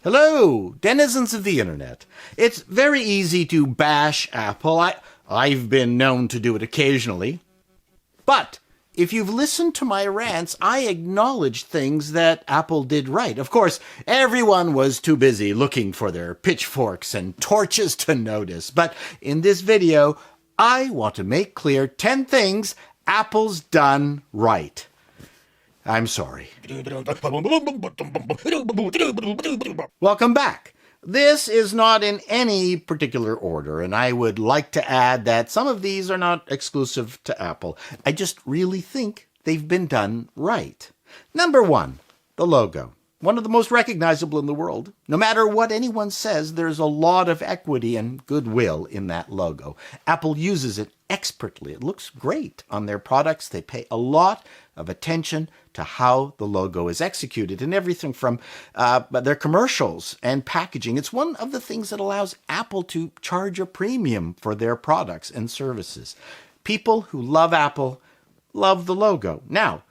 Hello, denizens of the internet. It's very easy to bash Apple. I've been known to do it occasionally. But if you've listened to my rants, I acknowledge things that Apple did right. Of course, everyone was too busy looking for their pitchforks and torches to notice. But in this video, I want to make clear 10 things Apple's done right. I'm sorry. Welcome back. This is not in any particular order, and I would like to add that some of these are not exclusive to Apple. I just really think they've been done right. Number 1, the logo. One of the most recognizable in the world. No matter what anyone says, there's a lot of equity and goodwill in that logo. Apple uses it expertly. It looks great on their products. They pay a lot of attention to how the logo is executed in everything from their commercials and packaging. It's one of the things that allows Apple to charge a premium for their products and services. People who love Apple love the logo. Now,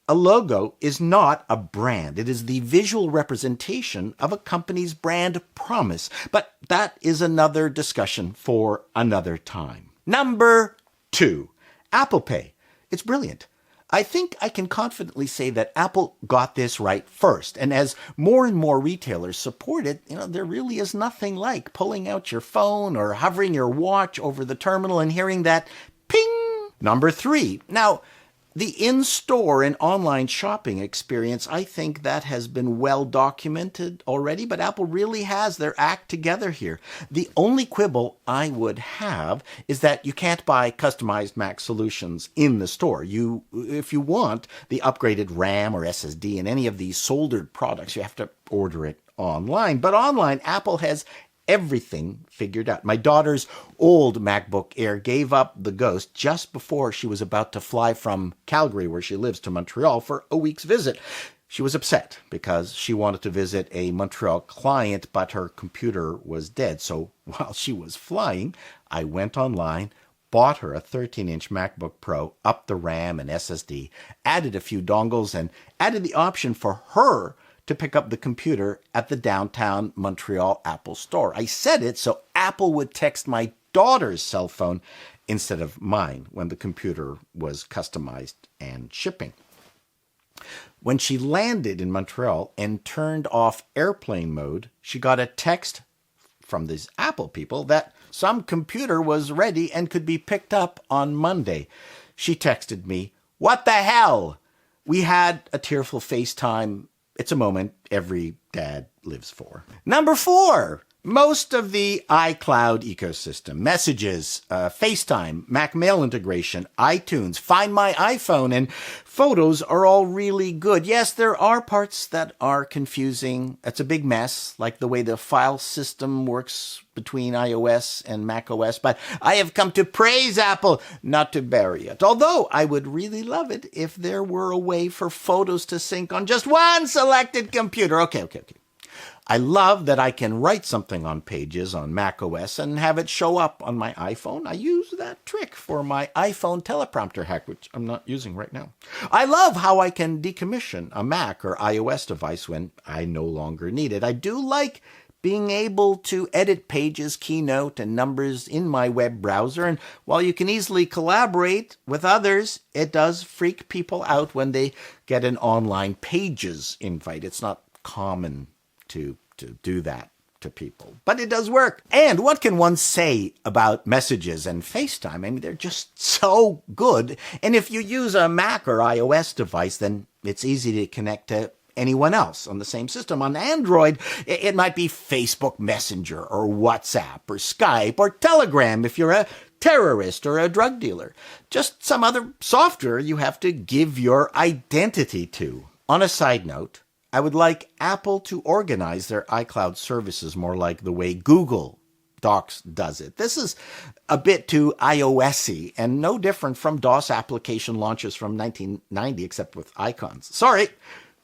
a logo is not a brand. It is the visual representation of a company's brand promise. But that is another discussion for another time. Number 2, Apple Pay. It's brilliant. I think I can confidently say that Apple got this right first. And as more and more retailers support it, there really is nothing like pulling out your phone or hovering your watch over the terminal and hearing that ping. Number 3. Now, the in-store and online shopping experience, I think that has been well documented already, but Apple really has their act together here. The only quibble I would have is that you can't buy customized Mac solutions in the store. If you want the upgraded RAM or SSD in any of these soldered products, you have to order it online. But online, Apple has everything figured out. My daughter's old MacBook Air gave up the ghost just before she was about to fly from Calgary, where she lives, to Montreal for a week's visit. She was upset because she wanted to visit a Montreal client, but her computer was dead. So while she was flying, I went online, bought her a 13-inch MacBook Pro, upped the RAM and SSD, added a few dongles, and added the option for her to pick up the computer at the downtown Montreal Apple store. I set it so Apple would text my daughter's cell phone instead of mine when the computer was customized and shipping. When she landed in Montreal and turned off airplane mode, she got a text from these Apple people that some computer was ready and could be picked up on Monday. She texted me, "What the hell?" We had a tearful FaceTime. It's a moment every dad lives for. Number 4, most of the iCloud ecosystem, messages, FaceTime, Mac Mail integration, iTunes, Find My iPhone, and photos are all really good. Yes, there are parts that are confusing. It's a big mess, like the way the file system works between iOS and macOS, but I have come to praise Apple, not to bury it. Although I would really love it if there were a way for photos to sync on just one selected computer. Okay. I love that I can write something on Pages on macOS and have it show up on my iPhone. I use that trick for my iPhone teleprompter hack, which I'm not using right now. I love how I can decommission a Mac or iOS device when I no longer need it. I do like being able to edit Pages, Keynote, and Numbers in my web browser. And while you can easily collaborate with others, it does freak people out when they get an online Pages invite. It's not common to do that to people, but it does work. And what can one say about messages and FaceTime? I mean, they're just so good. And if you use a Mac or iOS device, then it's easy to connect to anyone else on the same system. On Android, it might be Facebook Messenger or WhatsApp or Skype or Telegram if you're a terrorist or a drug dealer. Just some other software you have to give your identity to. On a side note, I would like Apple to organize their iCloud services more like the way Google Docs does it. This is a bit too iOS-y and no different from DOS application launches from 1990 except with icons. Sorry,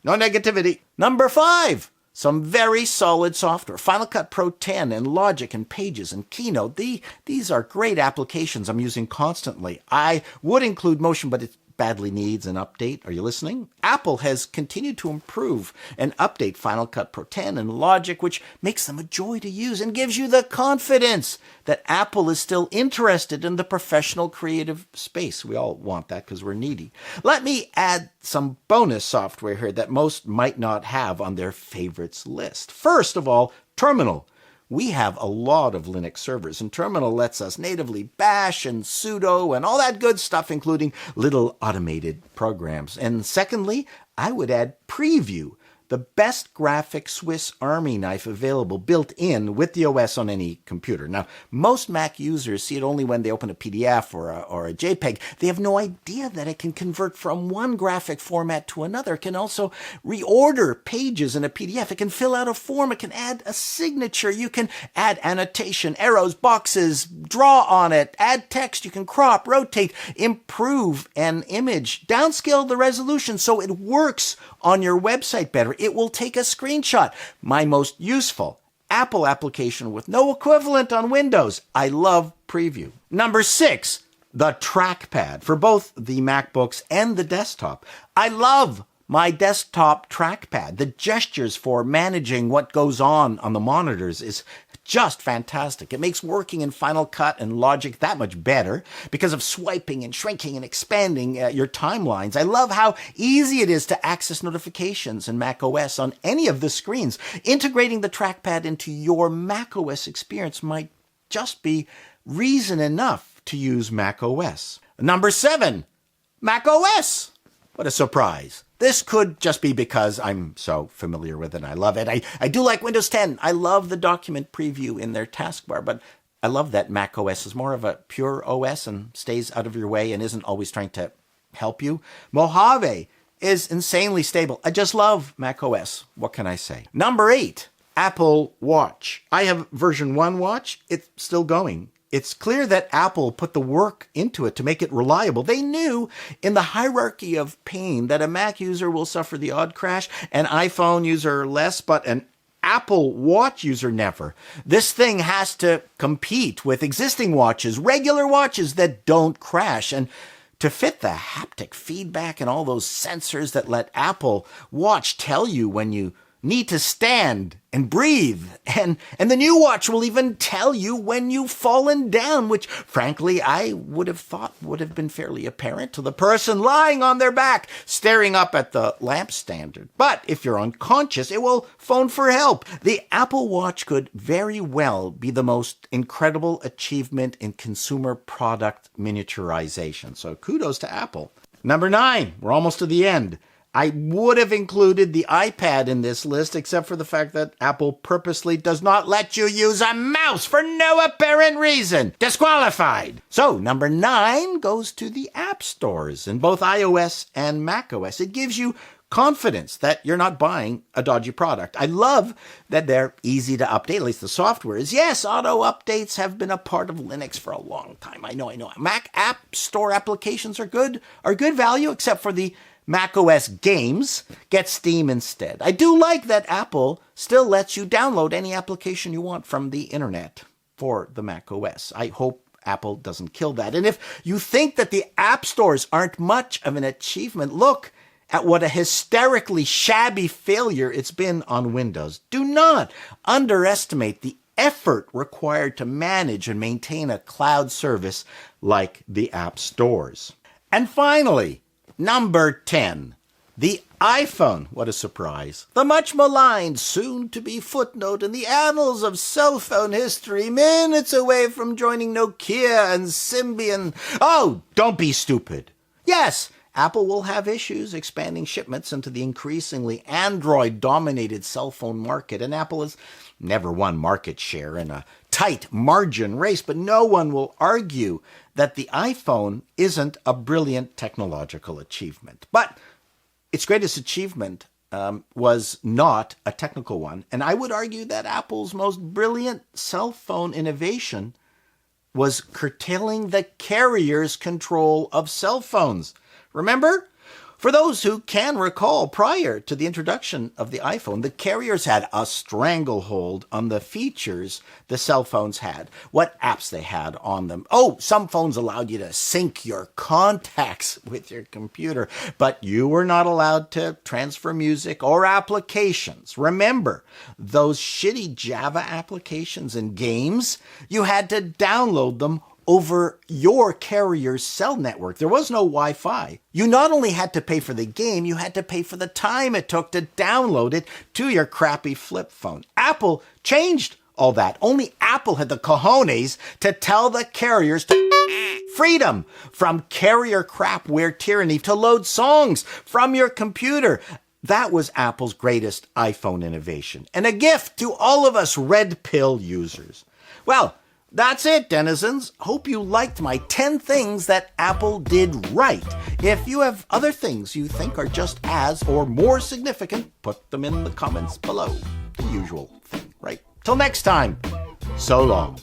no negativity. Number 5, some very solid software. Final Cut Pro 10 and Logic and Pages and Keynote. These are great applications I'm using constantly. I would include Motion, but it's badly needs an update. Are you listening? Apple has continued to improve and update Final Cut Pro 10 and Logic, which makes them a joy to use and gives you the confidence that Apple is still interested in the professional creative space. We all want that because we're needy. Let me add some bonus software here that most might not have on their favorites list. First of all, Terminal. We have a lot of Linux servers, and Terminal lets us natively bash and sudo and all that good stuff, including little automated programs. And secondly, I would add Preview, the best graphic Swiss Army knife available built in with the OS on any computer. Now, most Mac users see it only when they open a PDF or a JPEG. They have no idea that it can convert from one graphic format to another. It can also reorder pages in a PDF. It can fill out a form. It can add a signature. You can add annotation, arrows, boxes, draw on it, add text. You can crop, rotate, improve an image, downscale the resolution so it works on your website better. It will take a screenshot. My most useful Apple application with no equivalent on Windows. I love Preview. Number 6, the Trackpad for both the MacBooks and the desktop. I love my desktop trackpad. The gestures for managing what goes on the monitors is just fantastic. It makes working in Final Cut and Logic that much better because of swiping and shrinking and expanding your timelines. I love how easy it is to access notifications in macOS on any of the screens. Integrating the trackpad into your macOS experience might just be reason enough to use macOS. Number 7, macOS. What a surprise. This could just be because I'm so familiar with it and I love it. I do like Windows 10. I love the document preview in their taskbar, but I love that Mac OS is more of a pure OS and stays out of your way and isn't always trying to help you. Mojave is insanely stable. I just love Mac OS. What can I say? Number 8, Apple Watch. I have version 1 watch. It's still going. It's clear that Apple put the work into it to make it reliable. They knew in the hierarchy of pain that a Mac user will suffer the odd crash, an iPhone user less, but an Apple Watch user never. This thing has to compete with existing watches, regular watches that don't crash. And to fit the haptic feedback and all those sensors that let Apple Watch tell you when you need to stand and breathe. And the new watch will even tell you when you've fallen down, which frankly I would have thought would have been fairly apparent to the person lying on their back, staring up at the lamp standard. But if you're unconscious, it will phone for help. The Apple Watch could very well be the most incredible achievement in consumer product miniaturization. So kudos to Apple. Number 9, we're almost to the end. I would have included the iPad in this list, except for the fact that Apple purposely does not let you use a mouse for no apparent reason. Disqualified. So, number 9 goes to the app stores in both iOS and macOS. It gives you confidence that you're not buying a dodgy product. I love that they're easy to update, at least the software is. Yes, auto updates have been a part of Linux for a long time. I know. Mac App Store applications are good value, except for the macOS games. Get Steam instead. I do like that Apple still lets you download any application you want from the internet for the macOS. I hope Apple doesn't kill that. And if you think that the app stores aren't much of an achievement, look at what a hysterically shabby failure it's been on Windows. Do not underestimate the effort required to manage and maintain a cloud service like the app stores. And finally, number 10, the iPhone. What a surprise. The much maligned, soon-to-be footnote in the annals of cell phone history, minutes away from joining Nokia and Symbian. Oh, don't be stupid. Yes, Apple will have issues expanding shipments into the increasingly Android-dominated cell phone market, and Apple has never won market share in a tight margin race, but no one will argue that the iPhone isn't a brilliant technological achievement. But its greatest achievement was not a technical one, and I would argue that Apple's most brilliant cell phone innovation was curtailing the carrier's control of cell phones. Remember? For those who can recall, prior to the introduction of the iPhone, the carriers had a stranglehold on the features the cell phones had, what apps they had on them. Oh, some phones allowed you to sync your contacts with your computer, but you were not allowed to transfer music or applications. Remember, those shitty Java applications and games, you had to download them over your carrier's cell network. There was no Wi-Fi. You not only had to pay for the game, you had to pay for the time it took to download it to your crappy flip phone. Apple changed all that. Only Apple had the cojones to tell the carriers to freedom from carrier crapware tyranny to load songs from your computer. That was Apple's greatest iPhone innovation, and a gift to all of us red pill users. Well, that's it, denizens. Hope you liked my 10 things that Apple did right. If you have other things you think are just as or more significant, put them in the comments below. The usual thing, right? Till next time, so long.